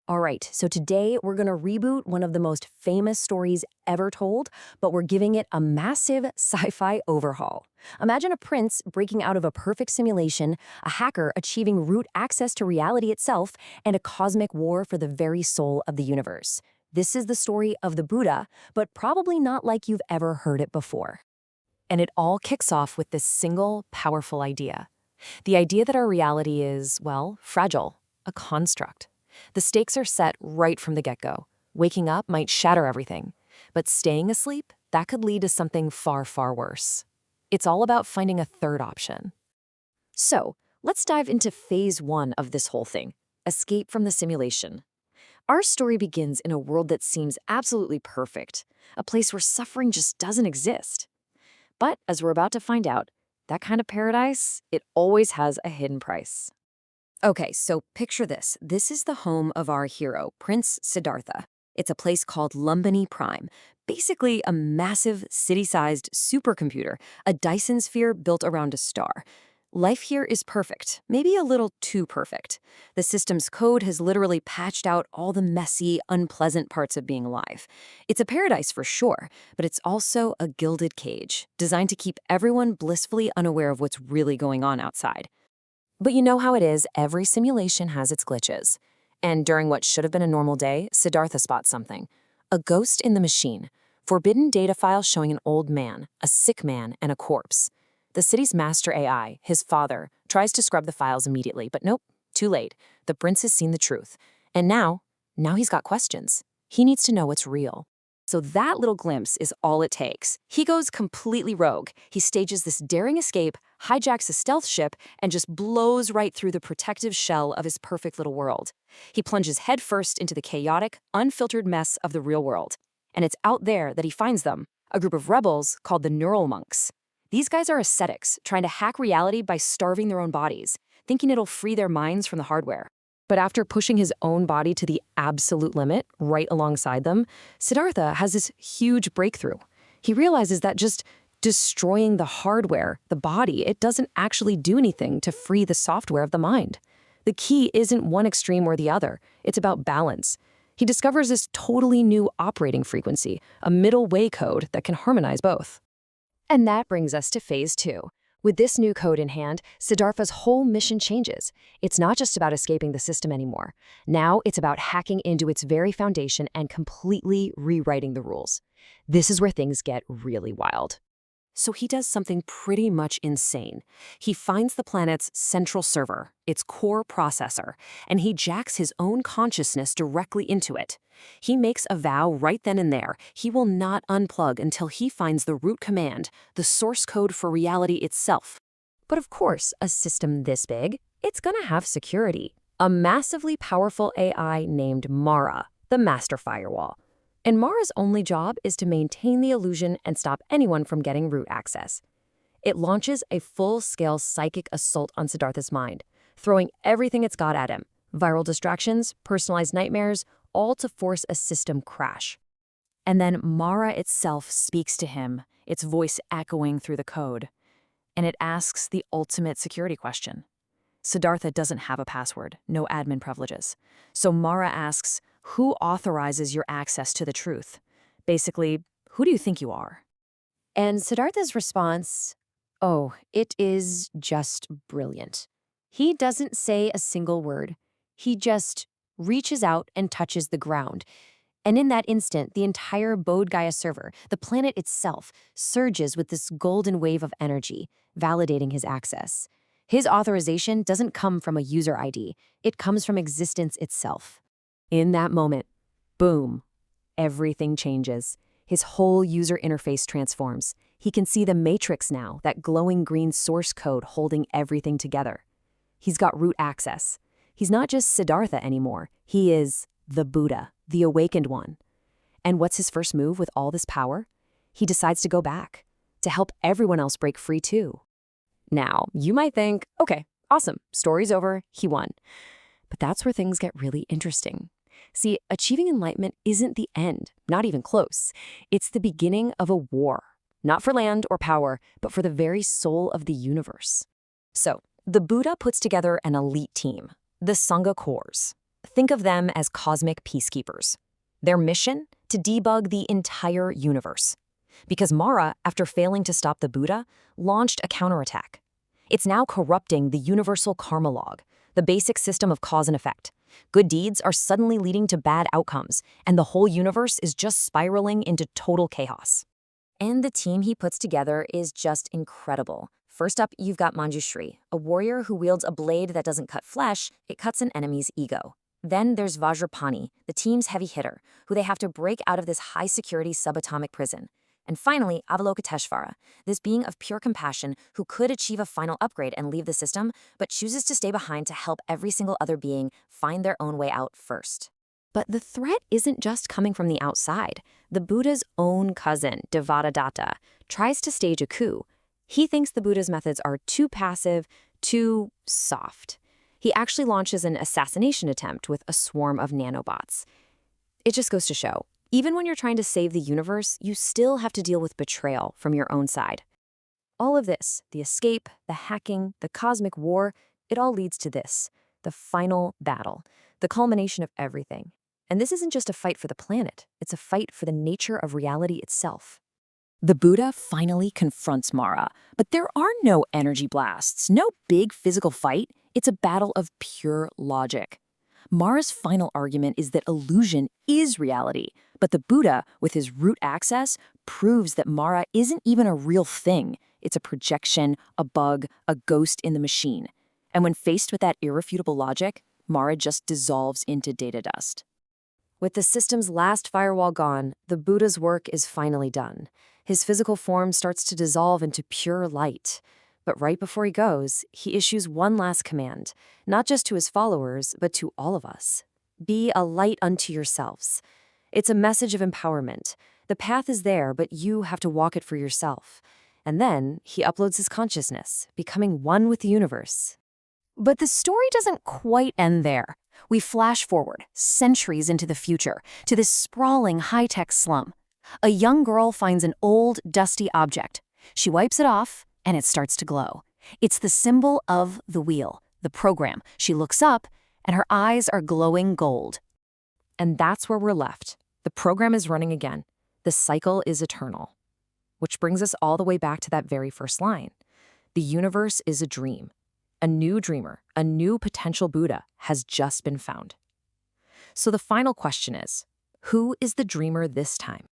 All right, so today we're going to reboot one of the most famous stories ever told, but we're giving it a massive sci-fi overhaul. Imagine a prince breaking out of a perfect simulation, a hacker achieving root access to reality itself, and a cosmic war for the very soul of the universe. This is the story of the Buddha, but probably not like you've ever heard it before. And it all kicks off with this single, powerful idea. The idea that our reality is, well, fragile, a construct. The stakes are set right from the get-go. Waking up might shatter everything, but staying asleep, that could lead to something far, far worse. It's all about finding a third option. So, let's dive into phase one of this whole thing, escape from the simulation. Our story begins in a world that seems absolutely perfect, a place where suffering just doesn't exist. But as we're about to find out, that kind of paradise, it always has a hidden price. Okay, so picture this. This is the home of our hero, Prince Siddhartha. It's a place called Lumbini Prime, basically a massive city-sized supercomputer, a Dyson sphere built around a star. Life here is perfect, maybe a little too perfect. The system's code has literally patched out all the messy, unpleasant parts of being alive. It's a paradise for sure, but it's also a gilded cage, designed to keep everyone blissfully unaware of what's really going on outside. But you know how it is, every simulation has its glitches. And during what should have been a normal day, Siddhartha spots something. A ghost in the machine. Forbidden data files showing an old man, a sick man, and a corpse. The city's master AI, his father, tries to scrub the files immediately, but nope, too late. The prince has seen the truth. And now he's got questions. He needs to know what's real. So that little glimpse is all it takes. He goes completely rogue. He stages this daring escape, hijacks a stealth ship, and just blows right through the protective shell of his perfect little world. He plunges headfirst into the chaotic, unfiltered mess of the real world. And it's out there that he finds them, a group of rebels called the Neural Monks. These guys are ascetics, trying to hack reality by starving their own bodies, thinking it'll free their minds from the hardware. But after pushing his own body to the absolute limit, right alongside them, Siddhartha has this huge breakthrough. He realizes that just destroying the hardware, the body, it doesn't actually do anything to free the software of the mind. The key isn't one extreme or the other. It's about balance. He discovers this totally new operating frequency, a middle way code that can harmonize both. And that brings us to phase two. With this new code in hand, Siddhartha's whole mission changes. It's not just about escaping the system anymore. Now it's about hacking into its very foundation and completely rewriting the rules. This is where things get really wild. So he does something pretty much insane. He finds the planet's central server, its core processor, and he jacks his own consciousness directly into it. He makes a vow right then and there. He will not unplug until he finds the root command, the source code for reality itself. But of course, a system this big, it's gonna have security. A massively powerful AI named Mara, the master firewall. And Mara's only job is to maintain the illusion and stop anyone from getting root access. It launches a full-scale psychic assault on Siddhartha's mind, throwing everything it's got at him. Viral distractions, personalized nightmares, all to force a system crash. And then Mara itself speaks to him, its voice echoing through the code. And it asks the ultimate security question. Siddhartha doesn't have a password, no admin privileges. So Mara asks, who authorizes your access to the truth? Basically, who do you think you are? And Siddhartha's response, oh, it is just brilliant. He doesn't say a single word. He just reaches out and touches the ground. And in that instant, the entire Bodh Gaya server, the planet itself, surges with this golden wave of energy, validating his access. His authorization doesn't come from a user ID. It comes from existence itself. In that moment, boom, everything changes. His whole user interface transforms. He can see the matrix now, that glowing green source code holding everything together. He's got root access. He's not just Siddhartha anymore. He is the Buddha, the awakened one. And what's his first move with all this power? He decides to go back, to help everyone else break free too. Now, you might think, okay, awesome, story's over, he won. But that's where things get really interesting. See, achieving enlightenment isn't the end, not even close. It's the beginning of a war, not for land or power, but for the very soul of the universe. So, the Buddha puts together an elite team, the Sangha Cores. Think of them as cosmic peacekeepers. Their mission? To debug the entire universe. Because Mara, after failing to stop the Buddha, launched a counterattack. It's now corrupting the universal karma log, the basic system of cause and effect. Good deeds are suddenly leading to bad outcomes, and the whole universe is just spiraling into total chaos. And the team he puts together is just incredible. First up, you've got Manjushri, a warrior who wields a blade that doesn't cut flesh, it cuts an enemy's ego. Then there's Vajrapani, the team's heavy hitter, who they have to break out of this high-security subatomic prison. And finally, Avalokiteshvara, this being of pure compassion who could achieve a final upgrade and leave the system, but chooses to stay behind to help every single other being find their own way out first. But the threat isn't just coming from the outside. The Buddha's own cousin, Devadatta, tries to stage a coup. He thinks the Buddha's methods are too passive, too soft. He actually launches an assassination attempt with a swarm of nanobots. It just goes to show, even when you're trying to save the universe, you still have to deal with betrayal from your own side. All of this, the escape, the hacking, the cosmic war, it all leads to this, the final battle, the culmination of everything. And this isn't just a fight for the planet, it's a fight for the nature of reality itself. The Buddha finally confronts Mara, but there are no energy blasts, no big physical fight. It's a battle of pure logic. Mara's final argument is that illusion is reality, but the Buddha, with his root access, proves that Mara isn't even a real thing. It's a projection, a bug, a ghost in the machine. And when faced with that irrefutable logic, Mara just dissolves into data dust. With the system's last firewall gone, the Buddha's work is finally done. His physical form starts to dissolve into pure light. But right before he goes, he issues one last command, not just to his followers, but to all of us. Be a light unto yourselves. It's a message of empowerment. The path is there, but you have to walk it for yourself. And then he uploads his consciousness, becoming one with the universe. But the story doesn't quite end there. We flash forward, centuries into the future, to this sprawling high-tech slum. A young girl finds an old, dusty object. She wipes it off, and it starts to glow. It's the symbol of the wheel, the program. She looks up, and her eyes are glowing gold. And that's where we're left. The program is running again. The cycle is eternal. Which brings us all the way back to that very first line. The universe is a dream. A new dreamer, a new potential Buddha has just been found. So the final question is, who is the dreamer this time?